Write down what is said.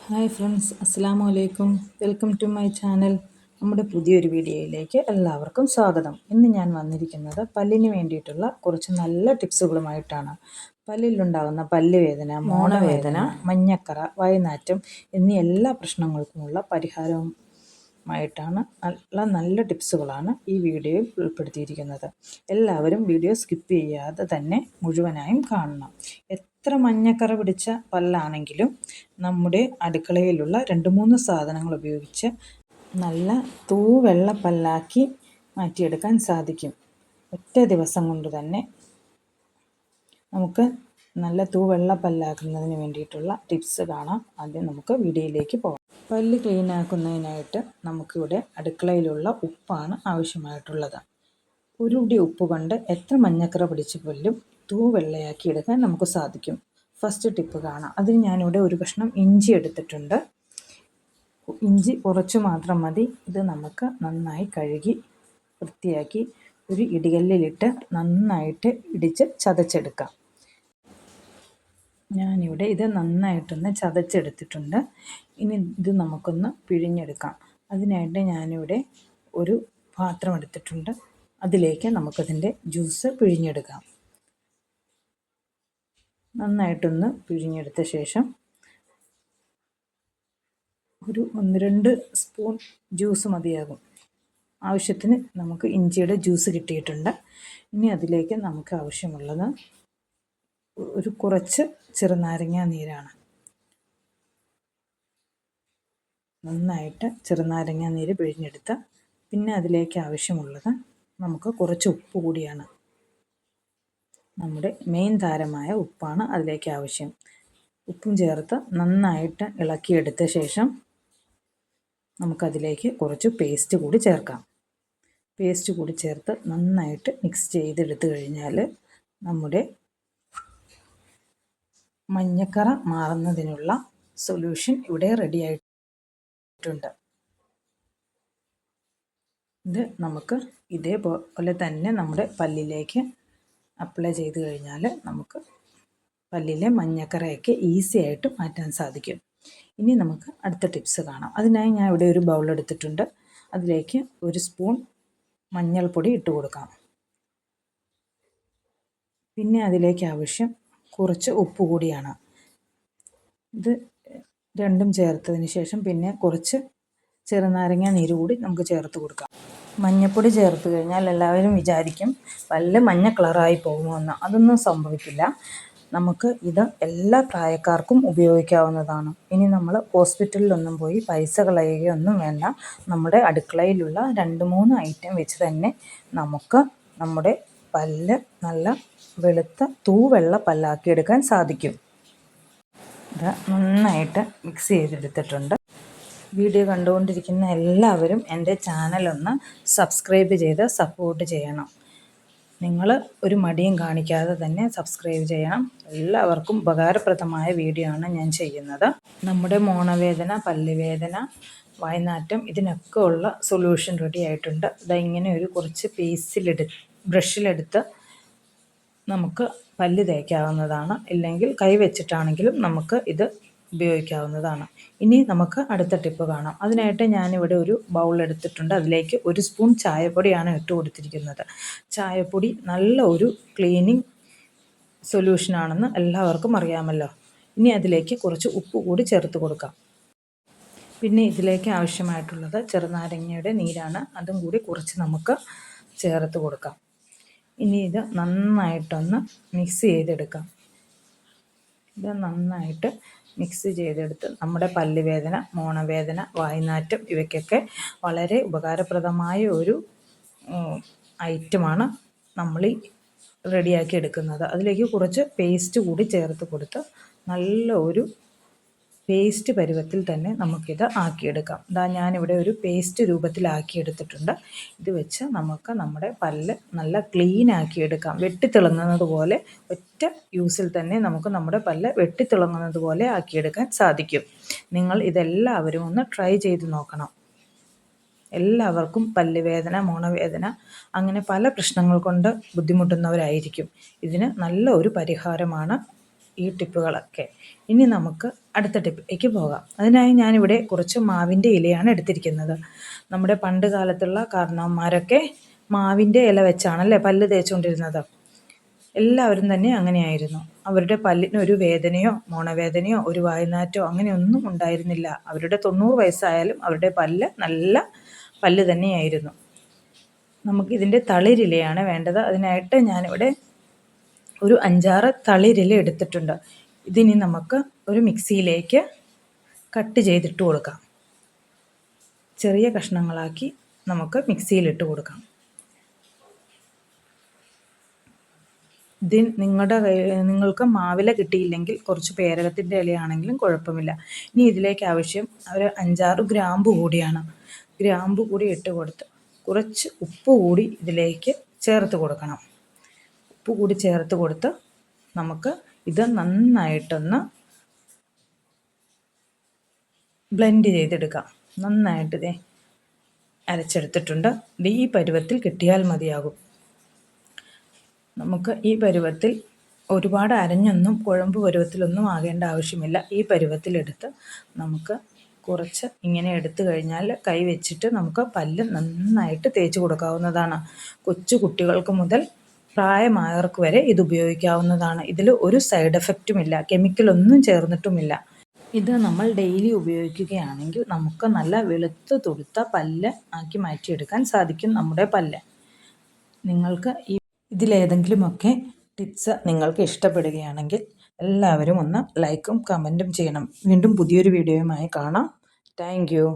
Hi friends, അസ്സാം വലൈക്കും. Welcome to my channel. നമ്മുടെ പുതിയൊരു വീഡിയോയിലേക്ക് എല്ലാവർക്കും സ്വാഗതം. ഇന്ന് ഞാൻ വന്നിരിക്കുന്നത് പല്ലിന് വേണ്ടിയിട്ടുള്ള കുറച്ച് നല്ല ടിപ്സുകളുമായിട്ടാണ്. പല്ലിലുണ്ടാകുന്ന പല്ലുവേദന, മോണവേദന, മഞ്ഞക്കറ, വായ്നാറ്റം എന്നീ എല്ലാ പ്രശ്നങ്ങൾക്കുമുള്ള പരിഹാരവുമായിട്ടാണ് നല്ല ടിപ്സുകളാണ് ഈ വീഡിയോയിൽ ഉൾപ്പെടുത്തിയിരിക്കുന്നത്. എല്ലാവരും വീഡിയോ സ്കിപ്പ് ചെയ്യാതെ തന്നെ മുഴുവനായും കാണണം. എത്ര മഞ്ഞക്കറ പിടിച്ച പല്ലാണെങ്കിലും നമ്മുടെ അടുക്കളയിലുള്ള 2-3 സാധനങ്ങൾ ഉപയോഗിച്ച് നല്ല തൂവെള്ള പല്ലാക്കി മാറ്റിയെടുക്കാൻ സാധിക്കും. ഒറ്റ ദിവസം കൊണ്ട് തന്നെ നമുക്ക് നല്ല തൂവെള്ള പല്ലാക്കുന്നതിന് വേണ്ടിയിട്ടുള്ള ടിപ്സ് കാണാം. ആദ്യം നമുക്ക് വീഡിയോയിലേക്ക് പോകാം. പല്ല് ക്ലീൻ ആക്കുന്നതിനായിട്ട് നമുക്കിവിടെ അടുക്കളയിലുള്ള ഉപ്പാണ് ആവശ്യമായിട്ടുള്ളത്. ഒരു പിടി ഉപ്പ് കൊണ്ട് എത്ര മഞ്ഞക്കറ പിടിച്ച പല്ലും തൂവെള്ളയാക്കി എടുക്കാൻ നമുക്ക് സാധിക്കും. ഫസ്റ്റ് ടിപ്പ് കാണാം. അതിന് ഞാനിവിടെ ഒരു കഷ്ണം ഇഞ്ചി എടുത്തിട്ടുണ്ട്. ഇഞ്ചി കുറച്ച് മാത്രം മതി. ഇത് നമുക്ക് നന്നായി കഴുകി വൃത്തിയാക്കി ഒരു ഇടികല്ലിലിട്ട് നന്നായിട്ട് ഇടിച്ച് ചതച്ചെടുക്കാം. ഞാനിവിടെ ഇത് നന്നായിട്ടൊന്ന് ചതച്ചെടുത്തിട്ടുണ്ട്. ഇനി ഇത് നമുക്കൊന്ന് പിഴിഞ്ഞെടുക്കാം. അതിനായിട്ട് ഞാനിവിടെ ഒരു പാത്രം എടുത്തിട്ടുണ്ട്. അതിലേക്ക് നമുക്കതിൻ്റെ ജ്യൂസ് പിഴിഞ്ഞെടുക്കാം. നന്നായിട്ടൊന്ന് പിഴിഞ്ഞെടുത്ത ശേഷം ഒരു 1-2 സ്പൂൺ ജ്യൂസ് മതിയാകും. ആവശ്യത്തിന് നമുക്ക് ഇഞ്ചിയുടെ ജ്യൂസ് കിട്ടിയിട്ടുണ്ട്. ഇനി അതിലേക്ക് നമുക്ക് ആവശ്യമുള്ളത് ഒരു കുറച്ച് ചെറുനാരങ്ങ നീരാണ്. നന്നായിട്ട് ചെറുനാരങ്ങ നീര് പിഴിഞ്ഞെടുത്ത് പിന്നെ അതിലേക്ക് ആവശ്യമുള്ളത് നമുക്ക് കുറച്ച് ഉപ്പ് കൂടിയാണ്. നമ്മുടെ മെയിൻ താരമായ ഉപ്പാണ് അതിലേക്ക് ആവശ്യം. ഉപ്പും ചേർത്ത് നന്നായിട്ട് ഇളക്കിയെടുത്ത ശേഷം നമുക്കതിലേക്ക് കുറച്ച് പേസ്റ്റ് കൂടി ചേർക്കാം. പേസ്റ്റ് കൂടി ചേർത്ത് നന്നായിട്ട് മിക്സ് ചെയ്തെടുത്തു കഴിഞ്ഞാൽ നമ്മുടെ മഞ്ഞക്കറ മാറുന്നതിനുള്ള സൊല്യൂഷൻ ഇവിടെ റെഡി ആയിട്ടുണ്ട്. ഇത് നമുക്ക് ഇതേപോലെ തന്നെ നമ്മുടെ പല്ലിലേക്ക് അപ്ലൈ ചെയ്ത് കഴിഞ്ഞാൽ നമുക്ക് പല്ലിലെ മഞ്ഞക്കറയൊക്കെ ഈസി ആയിട്ട് മാറ്റാൻ സാധിക്കും. ഇനി നമുക്ക് അടുത്ത ടിപ്സ് കാണാം. അതിനായി ഞാൻ ഇവിടെ ഒരു ബൗൾ എടുത്തിട്ടുണ്ട്. അതിലേക്ക് 1 സ്പൂൺ മഞ്ഞൾപ്പൊടി ഇട്ട് കൊടുക്കാം. പിന്നെ അതിലേക്ക് ആവശ്യം കുറച്ച് ഉപ്പ് കൂടിയാണ്. ഇത് രണ്ടും ചേർത്തതിന് ശേഷം പിന്നെ കുറച്ച് ചെറുനാരങ്ങ നീര് കൂടി നമുക്ക് ചേർത്ത് കൊടുക്കാം. മഞ്ഞൾപ്പൊടി ചേർത്ത് കഴിഞ്ഞാൽ എല്ലാവരും വിചാരിക്കും പല്ല് മഞ്ഞ കളറായി പോകുമെന്ന്. അതൊന്നും സംഭവിക്കില്ല. നമുക്ക് ഇത് എല്ലാ പ്രായക്കാർക്കും ഉപയോഗിക്കാവുന്നതാണ്. ഇനി നമ്മൾ ഹോസ്പിറ്റലിലൊന്നും പോയി പൈസ കളയുകയൊന്നും വേണ്ട. നമ്മുടെ അടുക്കളയിലുള്ള 2-3 ഐറ്റം വെച്ച് തന്നെ നമുക്ക് നമ്മുടെ പല്ല് നല്ല വെളുത്ത തൂവെള്ള പല്ലാക്കിയെടുക്കാൻ സാധിക്കും. ഇത് നന്നായിട്ട് മിക്സ് ചെയ്തെടുത്തിട്ടുണ്ട്. വീഡിയോ കണ്ടുകൊണ്ടിരിക്കുന്ന എല്ലാവരും എൻ്റെ ചാനലൊന്ന് സബ്സ്ക്രൈബ് ചെയ്ത് സപ്പോർട്ട് ചെയ്യണം. നിങ്ങൾ ഒരു മടിയും കാണിക്കാതെ തന്നെ സബ്സ്ക്രൈബ് ചെയ്യണം. എല്ലാവർക്കും ഉപകാരപ്രദമായ വീഡിയോ ആണ് ഞാൻ ചെയ്യുന്നത്. നമ്മുടെ മോണവേദന, പല്ലുവേദന, വായ്നാറ്റം ഇതിനൊക്കെ ഉള്ള സൊല്യൂഷൻ റെഡി ആയിട്ടുണ്ട്. ഇങ്ങനെ ഒരു കുറച്ച് ബ്രഷിലെടുത്ത് നമുക്ക് പല്ല് തേക്കാവുന്നതാണ്. ഇല്ലെങ്കിൽ കൈ വെച്ചിട്ടാണെങ്കിലും നമുക്ക് ഇത് ഉപയോഗിക്കാവുന്നതാണ്. ഇനി നമുക്ക് അടുത്ത ടിപ്പ് കാണാം. അതിനായിട്ട് ഞാനിവിടെ ഒരു ബൗൾ എടുത്തിട്ടുണ്ട്. അതിലേക്ക് 1 സ്പൂൺ ചായപ്പൊടിയാണ് ഇട്ട് കൊടുത്തിരിക്കുന്നത്. ചായപ്പൊടി നല്ല ഒരു ക്ലീനിങ് സൊല്യൂഷനാണെന്ന് എല്ലാവർക്കും അറിയാമല്ലോ. ഇനി അതിലേക്ക് കുറച്ച് ഉപ്പ് കൂടി ചേർത്ത് കൊടുക്കാം. പിന്നെ ഇതിലേക്ക് ആവശ്യമായിട്ടുള്ളത് ചെറുനാരങ്ങയുടെ നീരാണ്. അതും കൂടി കുറച്ച് നമുക്ക് ചേർത്ത് കൊടുക്കാം. ഇനി ഇത് നന്നായിട്ടൊന്ന് മിക്സ് ചെയ്തെടുക്കാം. ഇത് നന്നായിട്ട് മിക്സ് ചെയ്തെടുത്ത് നമ്മുടെ പല്ലുവേദന, മോണവേദന, വായ്നാറ്റം ഇവയ്ക്കൊക്കെ വളരെ ഉപകാരപ്രദമായ ഒരു ഐറ്റമാണ് നമ്മൾ റെഡിയാക്കി എടുക്കുന്നത്. അതിലേക്ക് കുറച്ച് പേസ്റ്റ് കൂടി ചേർത്ത് കൊടുത്ത് നല്ല ഒരു പേസ്റ്റ് പരുവത്തിൽ തന്നെ നമുക്കിത് ആക്കിയെടുക്കാം. ഞാനിവിടെ ഒരു പേസ്റ്റ് രൂപത്തിലാക്കിയെടുത്തിട്ടുണ്ട്. ഇത് വെച്ച് നമുക്ക് നമ്മുടെ പല്ല് നല്ല ക്ലീൻ ആക്കിയെടുക്കാം. വെട്ടിത്തിളങ്ങുന്നത് പോലെ ഒറ്റ യൂസിൽ തന്നെ നമുക്ക് നമ്മുടെ പല്ല് വെട്ടിത്തിളങ്ങുന്നത് പോലെ ആക്കിയെടുക്കാൻ സാധിക്കും. നിങ്ങൾ ഇതെല്ലാവരും ഒന്ന് ട്രൈ ചെയ്ത് നോക്കണം. എല്ലാവർക്കും പല്ലുവേദന, മോണവേദന അങ്ങനെ പല പ്രശ്നങ്ങൾ കൊണ്ട് ബുദ്ധിമുട്ടുന്നവരായിരിക്കും. ഇതിന് നല്ല ഒരു പരിഹാരമാണ് ഈ ടിപ്പുകളൊക്കെ. ഇനി നമുക്ക് അടുത്ത ടിപ്പിലേക്ക് പോകാം. അതിനായി ഞാനിവിടെ കുറച്ച് മാവിൻ്റെ ഇലയാണ് എടുത്തിരിക്കുന്നത്. നമ്മുടെ പണ്ട് കാലത്തുള്ള കാരണവന്മാരൊക്കെ മാവിൻ്റെ ഇല വെച്ചാണല്ലേ പല്ല് തേച്ചുകൊണ്ടിരുന്നത്. എല്ലാവരും തന്നെ അങ്ങനെയായിരുന്നു. അവരുടെ പല്ലിന് ഒരു വേദനയോ മോണവേദനയോ ഒരു വായ്നാറ്റോ അങ്ങനെയൊന്നും ഉണ്ടായിരുന്നില്ല. അവരുടെ 90 വയസ്സായാലും അവരുടെ പല്ല് നല്ല പല്ല് തന്നെയായിരുന്നു. നമുക്കിതിൻ്റെ തളിരിലയാണ് വേണ്ടത്. അതിനായിട്ട് ഞാനിവിടെ ഒരു 5-6 തളിരില എടുത്തിട്ടുണ്ട്. ഇതിനി നമുക്ക് ഒരു മിക്സിയിലേക്ക് കട്ട് ചെയ്തിട്ട് കൊടുക്കാം. ചെറിയ കഷ്ണങ്ങളാക്കി നമുക്ക് മിക്സിയിലിട്ട് കൊടുക്കാം. നിങ്ങൾക്ക് മാവില കിട്ടിയില്ലെങ്കിൽ കുറച്ച് പേരകത്തിൻ്റെ ഇലയാണെങ്കിലും കുഴപ്പമില്ല. ഇനി ഇതിലേക്ക് ആവശ്യം ഒരു 5-6 ഗ്രാമ്പു കൂടിയാണ്. ഗ്രാമ്പു കൂടി ഇട്ട് കൊടുത്ത് കുറച്ച് ഉപ്പ് കൂടി ഇതിലേക്ക് ചേർത്ത് കൊടുക്കണം. ഉപ്പ് കൂടി ചേർത്ത് കൊടുത്ത് നമുക്ക് ഇത് നന്നായിട്ടൊന്ന് ബ്ലെൻഡ് ചെയ്തെടുക്കാം. നന്നായിട്ട് അരച്ചെടുത്തിട്ടുണ്ട്. ഈ പരുവത്തിൽ കിട്ടിയാൽ മതിയാകും. നമുക്ക് ഈ പരുവത്തിൽ ഒരുപാട് അരഞ്ഞൊന്നും കുഴമ്പ് പരുവത്തിലൊന്നും ആകേണ്ട ആവശ്യമില്ല. ഈ പരുവത്തിലെടുത്ത് നമുക്ക് കുറച്ച് ഇങ്ങനെ എടുത്തു കഴിഞ്ഞാൽ കൈ വെച്ചിട്ട് നമുക്ക് പല്ല് നന്നായിട്ട് തേച്ച് കൊടുക്കാവുന്നതാണ്. കൊച്ചു കുട്ടികൾക്ക് മുതൽ പ്രായമായവർക്ക് വരെ ഇത് ഉപയോഗിക്കാവുന്നതാണ്. ഇതിൽ ഒരു സൈഡ് എഫക്റ്റുമില്ല, കെമിക്കലൊന്നും ചേർന്നിട്ടുമില്ല. ഇത് നമ്മൾ ഡെയിലി ഉപയോഗിക്കുകയാണെങ്കിൽ നമുക്ക് നല്ല വെളുത്ത് തുടുത്ത പല്ല് ആക്കി മാറ്റിയെടുക്കാൻ സാധിക്കും നമ്മുടെ പല്ല്. നിങ്ങൾക്ക് ഇതിലേതെങ്കിലുമൊക്കെ ടിപ്സ് നിങ്ങൾക്ക് ഇഷ്ടപ്പെടുകയാണെങ്കിൽ എല്ലാവരും ഒന്ന് ലൈക്കും കമൻറ്റും ചെയ്യണം. വീണ്ടും പുതിയൊരു വീഡിയോയുമായി കാണാം. Thank you.